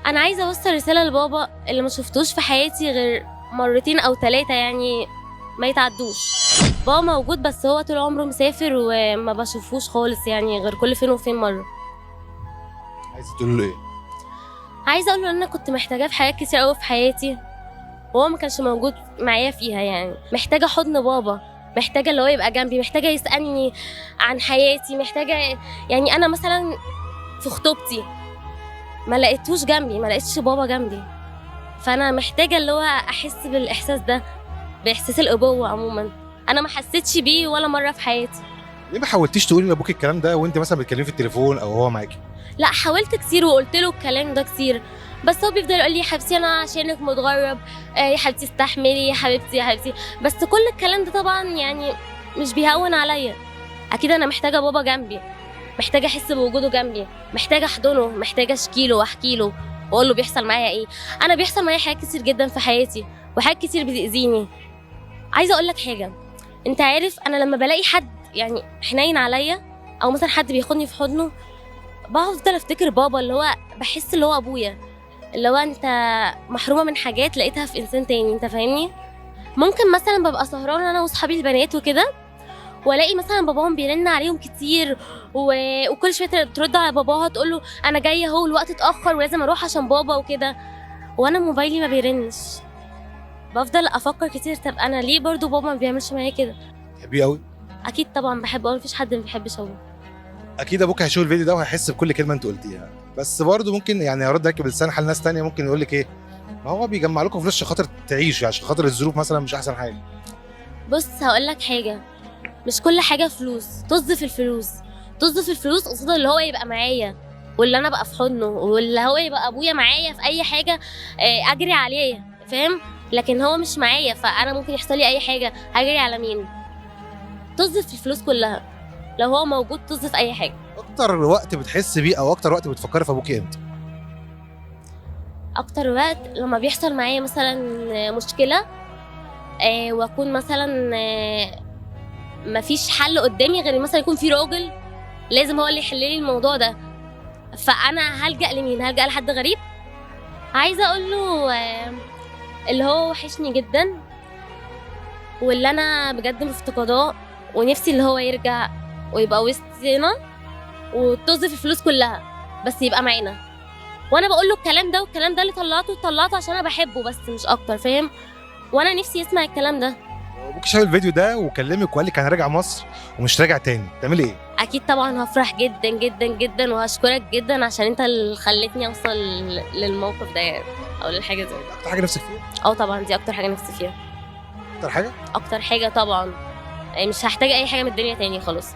انا عايزه اوصل رساله لبابا اللي ما شفتوش في حياتي غير مرتين او ثلاثه، يعني ما يتعدوش. بابا موجود بس هو طول عمره مسافر وما بشوفوش خالص، يعني غير كل فين وفين مره. عايزه تقول له ايه؟ عايزه اقول له ان انا كنت محتاجاه في حاجات كتير قوي في حياتي، وهو ما كانش موجود معايا فيها. يعني محتاجه حضن بابا، محتاجه اللي هو يبقى جنبي، محتاجه يسالني عن حياتي، محتاجه يعني انا مثلا في خطوبتي ما لقيتوش جنبي، ما لقيتش بابا جنبي، فانا محتاجه اللي هو احس بالاحساس ده، باحساس الابوه عموما. انا ما حسيتش بيه ولا مره في حياتي. ليه ما حاولتيش تقولي لابوك الكلام ده وانت مثلا بتكلمي في التليفون او هو معاكي؟ لا، حاولت كتير وقلت له الكلام ده كتير، بس هو بيفضل يقول لي يا حبيبتي انا عشانك متغرب، يا حبيبتي استحملي، يا حبيبتي يا حبيبتي. بس كل الكلام ده طبعا يعني مش بيهون عليا. اكيد انا محتاجه بابا جنبي، محتاجه احس بوجوده جنبي، محتاجه احضنه، محتاجه اشكي له واحكي له واقول له بيحصل معايا ايه. انا بيحصل معايا حاجات كتير جدا في حياتي، وحاجات كتير بتاذيني. عايزه اقول لك حاجه، انت عارف انا لما بلاقي حد يعني حنين عليا، او مثلا حد بياخدني في حضنه، بفضل افتكر بابا، اللي هو بحس اللي هو ابويا، اللي هو انت محرومه من حاجات لقيتها في انسان تاني. انت فاهمني؟ ممكن مثلا ببقى سهرانه انا واصحابي البنات وكده، والاقي مثلا باباهم بيرن عليهم كتير وكل شويه ترد على باباها تقول له انا جايه اهو، الوقت اتاخر ولازم اروح عشان بابا وكده، وانا موبايلي ما بيرنش. بفضل افكر كتير، طب انا ليه برضو بابا ما بيعملش معايا كده؟ بتحبيه قوي؟ اكيد طبعا بحبه قوي، مفيش حد ما بيحبش ابوه. اكيد ابوك هيشوف الفيديو ده وهيحس بكل كلمه انت قلتيها، بس برضه ممكن يعني يرد عليك بلسان حال ناس تانية، ممكن يقول لك ايه؟ ما هو بيجمع لكم فلوس عشان خاطر تعيشوا، عشان خاطر الظروف مثلا مش احسن حاجه. بص هقول لك حاجه، مش كل حاجه فلوس. طز في الفلوس، طز في الفلوس قصاد اللي هو يبقى معايا، واللي انا بقى في حضنه، واللي هو يبقى ابويا معايا في اي حاجه اجري عليه، فاهم؟ لكن هو مش معايا، فانا ممكن يحصل لي اي حاجه هجري على مين؟ طز في الفلوس كلها. لو هو موجود طز في اي حاجه. اكتر وقت بتحس بيه او اكتر وقت بتفكري في ابوكي امتى؟ اكتر وقت لما بيحصل معايا مثلا مشكله، واكون مثلا مفيش حل قدامي غير مثلا يكون في راجل لازم هو اللي يحل لي الموضوع ده، فانا هلجأ لمين؟ هلجأ لحد غريب. عايزه اقول له اللي هو وحشني جدا، واللي انا بجد مفتقداه، ونفسي اللي هو يرجع ويبقى وسطنا، وطز في الفلوس كلها بس يبقى معانا. وانا بقول له الكلام ده، والكلام ده اللي طلعته عشان انا بحبه بس مش اكتر، فاهم؟ وانا نفسي يسمع الكلام ده. لو ابوك شاف الفيديو ده وكلمك وقال لك انا راجع مصر ومش راجع تاني تعملي ايه؟ اكيد طبعا هفرح جدا جدا جدا، وهشكرك جدا عشان انت اللي خلتني اوصل للموقف ده يعني، او للحاجه زي دي. اكتر حاجه نفسك فيها؟ طبعا دي اكتر حاجه نفسي فيها. اكتر حاجه؟ اكتر حاجه طبعا، يعني مش هحتاج اي حاجه من الدنيا تاني خلاص.